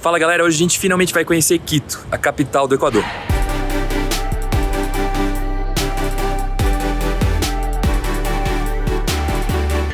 Fala galera, hoje a gente finalmente vai conhecer Quito, a capital do Equador.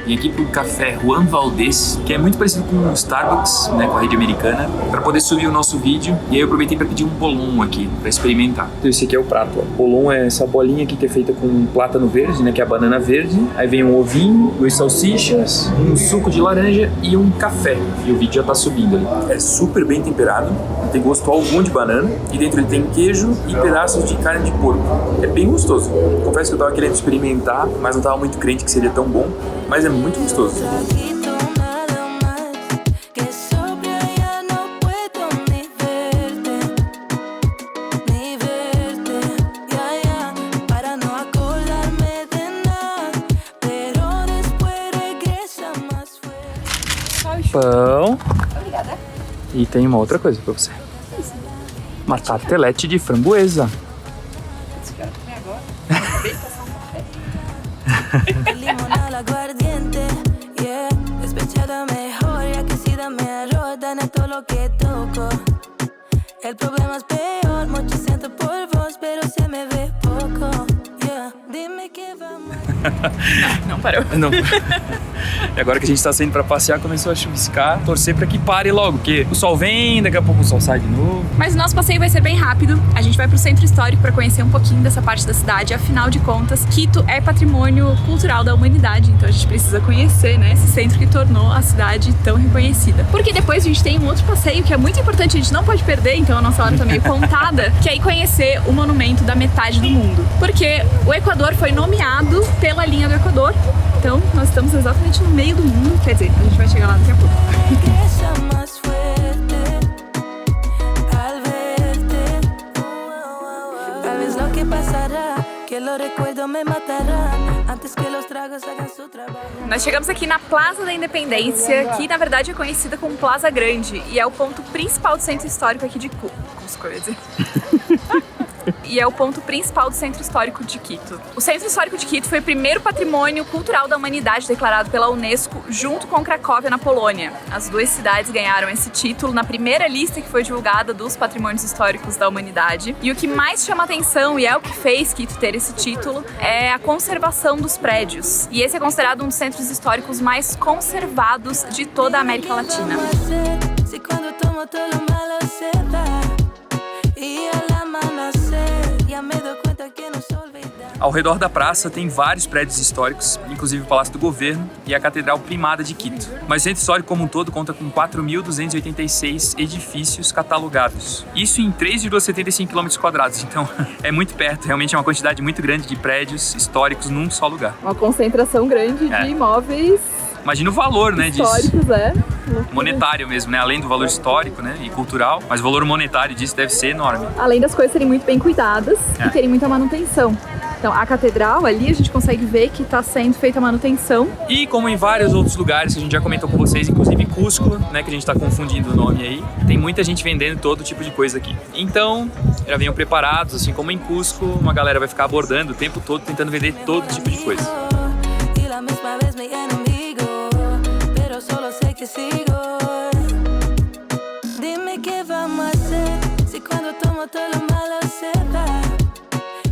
Vim aqui pro café Juan Valdez, que é muito parecido com o Starbucks, né, com a rede americana, para poder subir o nosso vídeo. E aí eu aproveitei para pedir um bolon aqui, para experimentar. Então esse aqui é o prato, ó. Bolon é essa bolinha aqui que é feita com plátano verde, né, que é a banana verde. Aí vem um ovinho, 2 salsichas, um suco de laranja e um café. E o vídeo já tá subindo ali. É super bem temperado, não tem gosto algum de banana. E dentro ele tem queijo e pedaços de carne de porco. É bem gostoso. Confesso que eu tava querendo experimentar, mas não tava muito crente que seria tão bom. Mas é muito gostoso. Pão. Obrigada. E tem uma outra coisa pra você. Uma tartelete de framboesa. Isso que eu quero comer agora. Acabei de passar um café. Limonada aguardiente, yeah. Despechada mejor, ya que si dame arroz, dame todo lo que toco. El problema es peor, mucho siento por vos, pero se me ve poco, yeah. Dime que vamos. Não parou. Não. E agora que a gente tá saindo pra passear, começou a chuviscar. Torcer pra que pare logo, porque o sol vem, daqui a pouco o sol sai de novo. Mas o nosso passeio vai ser bem rápido. A gente vai pro centro histórico para conhecer um pouquinho dessa parte da cidade. Afinal de contas, Quito é patrimônio cultural da humanidade. Então a gente precisa conhecer, né, esse centro que tornou a cidade tão reconhecida. Porque depois a gente tem um outro passeio que é muito importante, a gente não pode perder, então a nossa hora tá meio contada, que é ir conhecer o monumento da metade do mundo. Porque o Equador foi nomeado pela linha do Equador. Então, nós estamos exatamente no meio do mundo. Quer dizer, a gente vai chegar lá daqui a pouco. Regresa más fuerte al verte. Tal vez lo que pasará, que los recuerdos me matarán antes que los tragos hagan su trabajo. Nós chegamos aqui na Plaza da Independência, que na verdade é conhecida como Plaza Grande, e é o ponto principal do centro histórico aqui de Cusco, eu ia dizer. E é o ponto principal do Centro Histórico de Quito. O Centro Histórico de Quito foi o primeiro patrimônio cultural da humanidade declarado pela Unesco, junto com Cracóvia, na Polônia. As duas cidades ganharam esse título na primeira lista que foi divulgada dos patrimônios históricos da humanidade. E o que mais chama atenção, e é o que fez Quito ter esse título, é a conservação dos prédios. E esse é considerado um dos centros históricos mais conservados de toda a América Latina. Si cuando tomo todo lo malo se va. Y al amanecer ya me doy cuenta que no se olvida. Ao redor da praça tem vários prédios históricos, inclusive o Palácio do Governo e a Catedral Primada de Quito. Mas o centro histórico como um todo conta com 4.286 edifícios catalogados. Isso em 3,75 km². Então é muito perto, realmente é uma quantidade muito grande de prédios históricos num só lugar. Uma concentração grande de imóveis Imagina o valor, né, disso. históricos, Monetário mesmo, né? Além do valor histórico, né, e cultural, mas o valor monetário disso deve ser enorme. Além das coisas serem muito bem cuidadas e terem muita manutenção. Então, a catedral ali, a gente consegue ver que está sendo feita a manutenção. E como em vários outros lugares que a gente já comentou com vocês, inclusive Cusco, né, que a gente está confundindo o nome aí, tem muita gente vendendo todo tipo de coisa aqui. Então, já venham preparados, assim como em Cusco, uma galera vai ficar abordando o tempo todo, tentando vender todo tipo de coisa. Y la misma vez mi enemigo, pero solo sé que sigo. Dime que vamos a hacer si cuando tomo todo lo malo se va.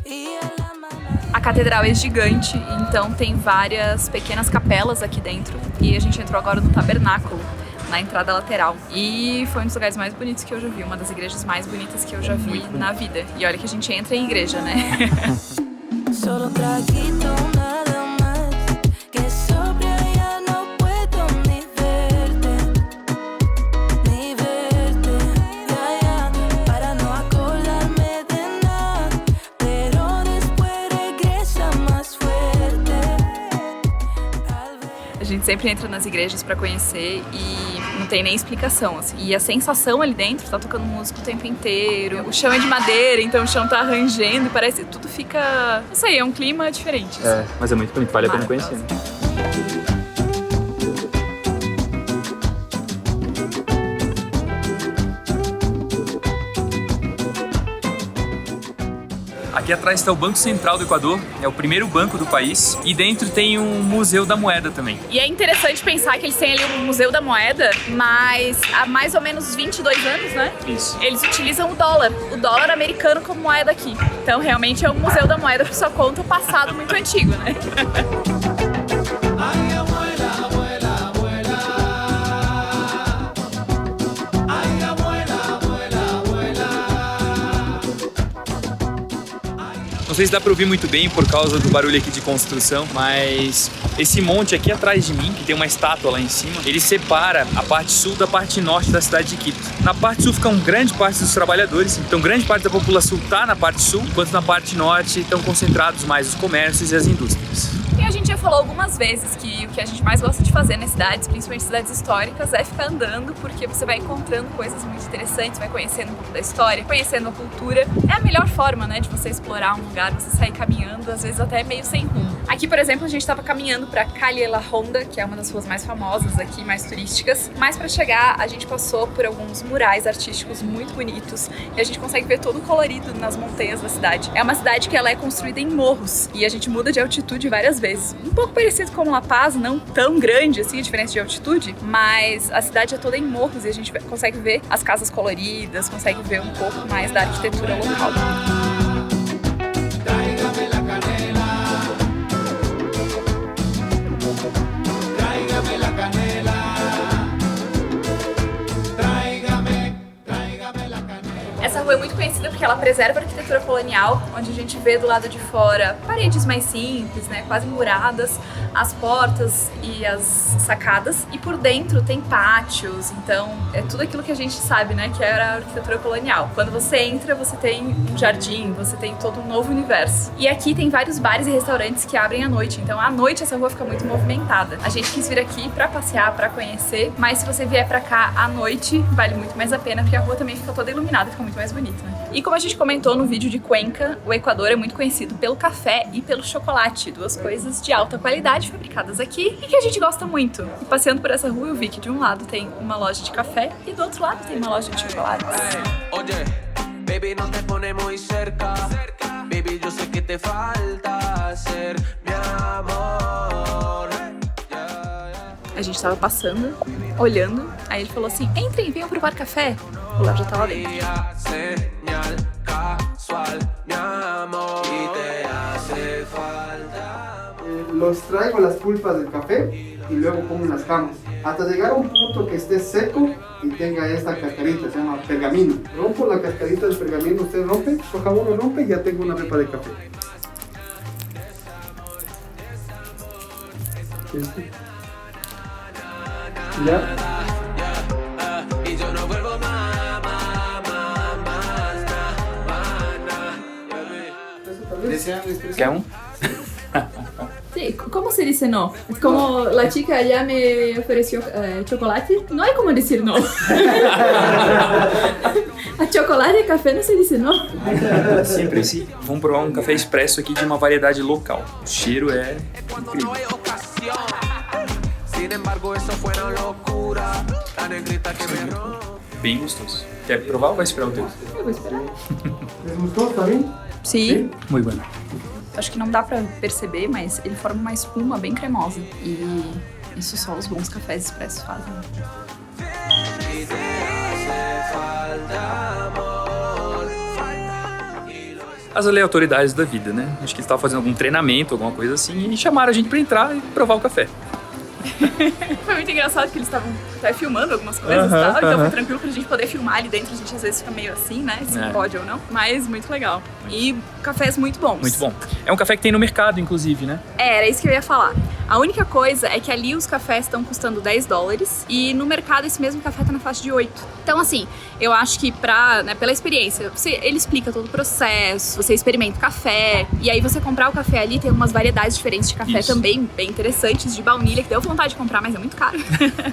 Y al amanecer. A catedral é gigante, então tem várias pequenas capelas aqui dentro. E a gente entrou agora no tabernáculo, na entrada lateral. E foi um dos lugares mais bonitos que eu já vi, uma das igrejas mais bonitas que eu já vi na vida. E olha que a gente entra em igreja, né? Solo un traguito nada más, que sobria ya no puedo ni verte, ya, ya, para no acordarme de nada, pero después regresa más fuerte, al ver. A gente sempre entra nas igrejas pra conhecer e não tem nem explicação, assim. E a sensação ali dentro, tá tocando música o tempo inteiro. O chão é de madeira, então o chão tá rangendo e parece que tudo fica... Não sei, é um clima diferente, assim. É, mas é muito bonito, vale a pena Maravilhoso. conhecer. Aqui atrás está o Banco Central do Equador, é o primeiro banco do país, e dentro tem um Museu da Moeda também. E é interessante pensar que eles têm ali um Museu da Moeda, mas há mais ou menos 22 anos, né? Isso. Eles utilizam o dólar americano como moeda aqui. Então realmente é um Museu da Moeda por sua conta, um passado muito antigo, né? Não sei se dá pra ouvir muito bem por causa do barulho aqui de construção, mas esse monte aqui atrás de mim, que tem uma estátua lá em cima, ele separa a parte sul da parte norte da cidade de Quito. Na parte sul ficam grande parte dos trabalhadores, então grande parte da população está na parte sul, enquanto na parte norte estão concentrados mais os comércios e as indústrias. E a gente já falou algumas vezes que o que a gente mais gosta de fazer nas cidades, principalmente cidades históricas, é ficar andando, porque você vai encontrando coisas muito interessantes, vai conhecendo um pouco da história, conhecendo a cultura. É a melhor forma, né, de você explorar um lugar, você sair caminhando, às vezes até meio sem rumo. Aqui, por exemplo, a gente estava caminhando para Calle La Ronda, que é uma das ruas mais famosas aqui, mais turísticas, mas para chegar a gente passou por alguns murais artísticos muito bonitos e a gente consegue ver todo o colorido nas montanhas da cidade. É uma cidade que ela é construída em morros e a gente muda de altitude várias vezes. Um pouco parecido com La Paz, não tão grande assim a diferença de altitude, mas a cidade é toda em morros e a gente consegue ver as casas coloridas, consegue ver um pouco mais da arquitetura local. Essa rua é muito conhecida porque ela preserva a arquitetura colonial, onde a gente vê do lado de fora paredes mais simples, né, quase muradas, as portas e as sacadas, e por dentro tem pátios, então é tudo aquilo que a gente sabe, né, que era a arquitetura colonial. Quando você entra, você tem um jardim, você tem todo um novo universo. E aqui tem vários bares e restaurantes que abrem à noite, então à noite essa rua fica muito movimentada. A gente quis vir aqui pra passear, pra conhecer, mas se você vier pra cá à noite, vale muito mais a pena, porque a rua também fica toda iluminada, fica muito mais bonito, né? E como a gente comentou no vídeo de Cuenca, o Equador é muito conhecido pelo café e pelo chocolate, duas coisas de alta qualidade fabricadas aqui e que a gente gosta muito. E passeando por essa rua eu vi que de um lado tem uma loja de café e do outro lado tem uma loja de chocolates. Baby, não te pone muy cerca. Baby, eu sei que te falta ser meu amor. A gente tava passando, olhando, aí ele falou assim: entrem, venham provar café. O Léo já tava dentro. Los traigo las pulpas del café y luego pongo en las camas hasta llegar a un punto que esté seco y tenga esta cascarita, se llama pergamino. Rompo la cascarita del pergamino, usted rompe, por favor lo rompe y ya tengo una pepa de café. ¿Ya? Quer um? Sí, ¿cómo se dice no? Como la chica ya me ofreció chocolate, no hay como decir no. A chocolate e café não se diz não. Sempre sim. Vamos provar um café expresso aqui de uma variedade local. O cheiro é incrível. Bem gostoso. Quer provar ou vai esperar o teu? Eu vou esperar. ¿Les gustó? ¿Está bien? Sim. Muito bom. Acho que não dá pra perceber, mas ele forma uma espuma bem cremosa. E isso só os bons cafés expressos fazem. As aleatoriedades da vida, né? Acho que eles estavam fazendo algum treinamento, alguma coisa assim, e chamaram a gente pra entrar e provar o café. Foi muito engraçado que eles estavam até filmando algumas coisas e tal, então foi tranquilo pra gente poder filmar ali dentro. A gente às vezes fica meio assim, né? Se pode ou não, mas muito legal. E cafés muito bons. Muito bom. É um café que tem no mercado, inclusive, né? Era isso que eu ia falar. A única coisa é que ali os cafés estão custando $10 e no mercado esse mesmo café tá na faixa de 8. Então, assim, eu acho que pela experiência, ele explica todo o processo, você experimenta o café, e aí você comprar o café ali, tem umas variedades diferentes de café também, bem interessantes, de baunilha, que deu vontade de comprar, mas é muito caro.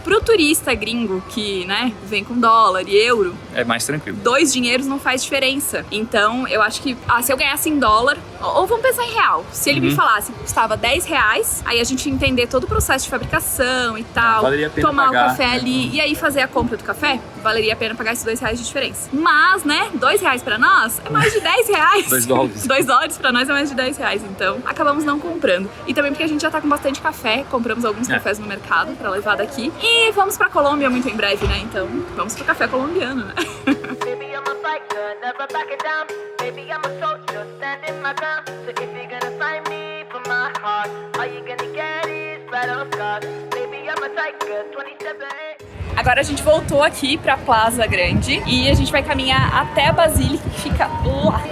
Pro turista turista gringo que, né, vem com dólar e euro, É mais tranquilo. 2 dinheiros não faz diferença. Então, eu acho que, se eu ganhasse em dólar, ou vamos pensar em real. Se ele me falasse que custava R$10, aí a gente entender todo o processo de fabricação e tal, Valeria a pena tomar pagar, o café ali e aí fazer a compra do café, valeria a pena pagar esses R$2 de diferença. Mas, né, R$2 pra nós é mais de R$10. $2. $2 pra nós é mais de R$10. Então, acabamos não comprando. E também porque a gente já tá com bastante café, compramos alguns cafés no mercado pra levar daqui. E vamos pra Colômbia muito em breve, né? Então, vamos pro café colombiano, né? Baby, I'm a fighter, never backing down. Baby, I'm a soldier, standing my ground. So if you're gonna find me for my heart, all you gonna get is battle scars. Baby, I'm a tiger, 27. Agora a gente voltou aqui pra Plaza Grande e a gente vai caminhar até a Basílica, que fica lá.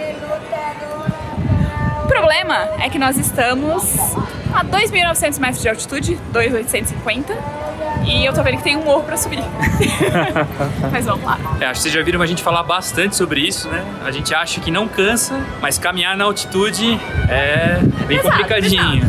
O problema é que nós estamos a 2.900 metros de altitude, 2.850, e eu tô vendo que tem um morro pra subir. Mas vamos lá. Acho que vocês já viram a gente falar bastante sobre isso, né? A gente acha que não cansa, mas caminhar na altitude é bem Pesado, complicadinho.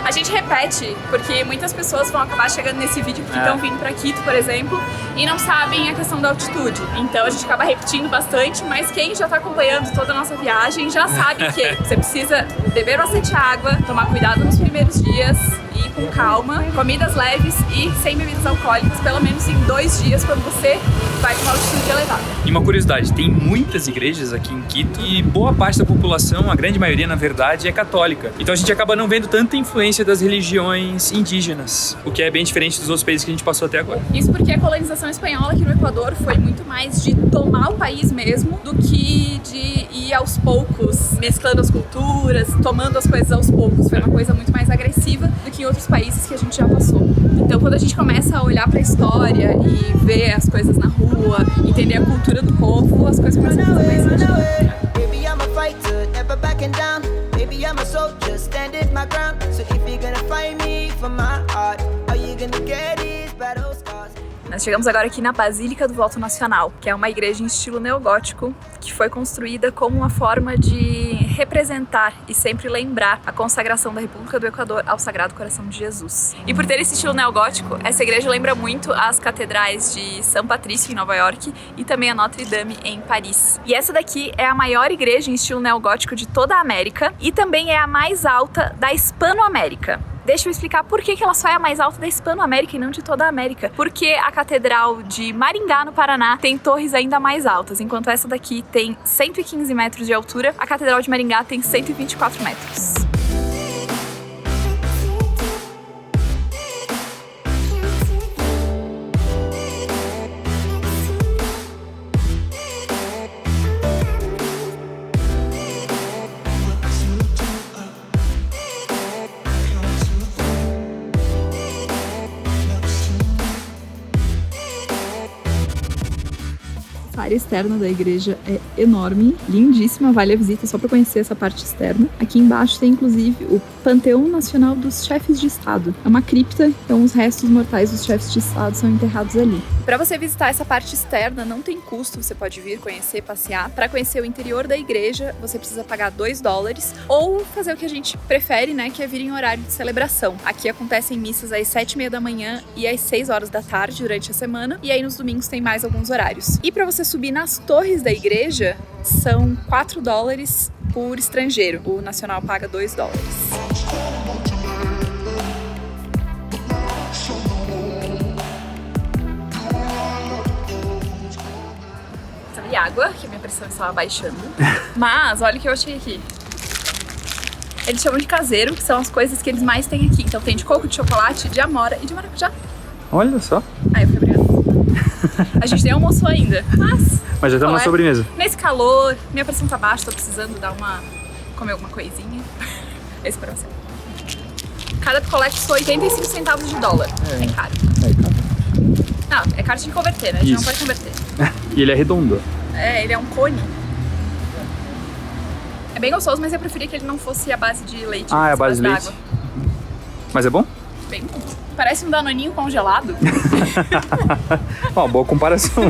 A gente repete, porque muitas pessoas vão acabar chegando nesse vídeo porque estão vindo pra Quito, por exemplo, e não sabem a questão da altitude. Então a gente acaba repetindo bastante, mas quem já tá acompanhando toda a nossa viagem já sabe que você precisa beber bastante água, tomar cuidado nos primeiros dias, ir com calma, comidas leves e sem bebidas alcoólicas, pelo menos em 2 dias quando você vai com uma altitude elevada. E uma curiosidade, tem muitas igrejas aqui em Quito e boa parte da população, a grande maioria na verdade, é católica. Então a gente acaba não vendo tanta influência das religiões indígenas, o que é bem diferente dos outros países que a gente passou até agora. Isso porque a colonização espanhola aqui no Equador foi muito mais de tomar o país mesmo do que de ir aos poucos, mesclando as culturas, tomando as coisas aos poucos. Foi uma coisa muito mais agressiva do que em outros países que a gente já passou. Então quando a gente começa a olhar pra história e ver as coisas na rua, entender a cultura do povo, as coisas começam a fazer mais sentido. Baby, I'm a fighter, never backing down. Baby, I'm a soldier, standing my ground. So if you're gonna find me for my heart, all you gonna get is battle scars. Nós chegamos agora aqui na Basílica do Voto Nacional, que é uma igreja em estilo neogótico que foi construída como uma forma de representar e sempre lembrar a consagração da República do Equador ao Sagrado Coração de Jesus. E por ter esse estilo neogótico, essa igreja lembra muito as catedrais de São Patrício em Nova York e também a Notre Dame em Paris. E essa daqui é a maior igreja em estilo neogótico de toda a América e também é a mais alta da Hispanoamérica. Deixa eu explicar por que ela só é a mais alta da Hispanoamérica e não de toda a América. Porque a Catedral de Maringá, no Paraná, tem torres ainda mais altas. Enquanto essa daqui tem 115 metros de altura, a Catedral de Maringá tem 124 metros. A área externa da igreja é enorme, lindíssima, vale a visita só para conhecer essa parte externa. Aqui embaixo tem inclusive o Panteão Nacional dos Chefes de Estado. É uma cripta, então os restos mortais dos chefes de Estado são enterrados ali. Para você visitar essa parte externa não tem custo, você pode vir conhecer, passear. Para conhecer o interior da igreja, você precisa pagar $2 ou fazer o que a gente prefere, né, que é vir em horário de celebração. Aqui acontecem missas às 7h30 da manhã e às 6 horas da tarde durante a semana, e aí nos domingos tem mais alguns horários. E para você subir nas torres da igreja, são $4 por estrangeiro. O nacional paga $2. E água, que a minha pressão estava baixando. Mas olha o que eu achei aqui. Eles chamam de caseiro, que são as coisas que eles mais têm aqui. Então tem de coco, de chocolate, de amora e de maracujá. Olha só. Aí eu fiquei obrigada. A gente nem almoçou ainda, Mas já tá uma sobremesa. Nesse calor, minha pressão tá baixa, tô precisando comer alguma coisinha. Esse pra você. Cada picolé custou 85 centavos de dólar. É caro. Não, é caro de converter, né? A gente não pode converter. E ele é redondo. É, ele é um cone. É bem gostoso, mas eu preferia que ele não fosse a base de leite. Ah, é a base de leite? Mas é bom? Bem bom. Parece um danoninho congelado. Ó, boa comparação.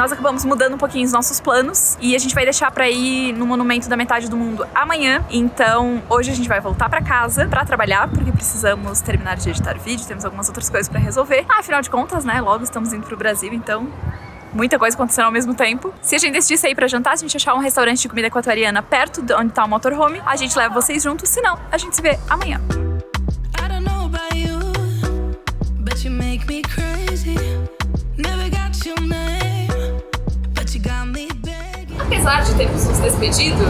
nós acabamos mudando um pouquinho os nossos planos e a gente vai deixar pra ir no Monumento da Metade do Mundo amanhã. Então, hoje a gente vai voltar pra casa pra trabalhar, porque precisamos terminar de editar vídeo, temos algumas outras coisas pra resolver. Afinal de contas, né, logo estamos indo pro Brasil, então muita coisa acontecendo ao mesmo tempo. Se a gente decidir sair pra jantar, se a gente achar um restaurante de comida equatoriana perto de onde tá o motorhome, a gente leva vocês juntos, senão a gente se vê amanhã. I don't know about you, but you make me crazy. Never got your name, but you got me begging. Apesar de termos nos despedido,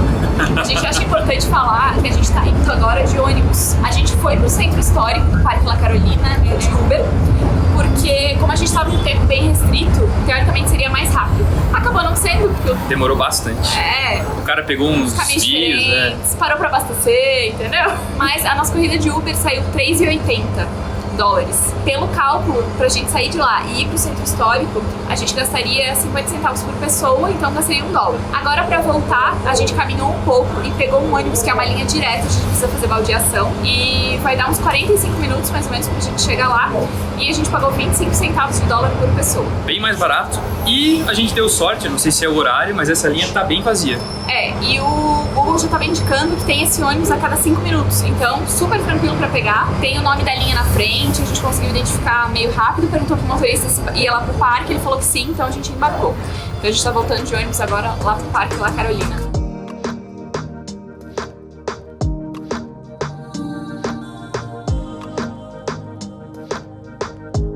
a gente acha importante falar que a gente tá indo agora de ônibus. A gente foi pro centro histórico, Parque La Carolina, de Uber, porque como a gente tava com um tempo bem restrito, teoricamente seria mais rápido. Acabou não sendo, porque Demorou bastante. O cara pegou uns caminhos dias, diferentes, parou pra abastecer, entendeu? Mas a nossa corrida de Uber saiu $3,80. Pelo cálculo, pra gente sair de lá e ir pro centro histórico, a gente gastaria 50 centavos por pessoa, então gastaria $1. Agora, pra voltar, a gente caminhou um pouco e pegou um ônibus que é uma linha direta, a gente precisa fazer baldeação, e vai dar uns 45 minutos mais ou menos pra gente chegar lá, e a gente pagou 25 centavos de dólar por pessoa. Bem mais barato. E a gente deu sorte, eu não sei se é o horário, mas essa linha tá bem vazia. E o Google já tava indicando que tem esse ônibus a cada 5 minutos, então super tranquilo pra pegar. Tem o nome da linha na frente, a gente conseguiu identificar meio rápido, perguntou pro motorista se ia lá pro parque, ele falou que sim, então a gente embarcou. Então a gente tá voltando de ônibus agora lá pro Parque La Carolina.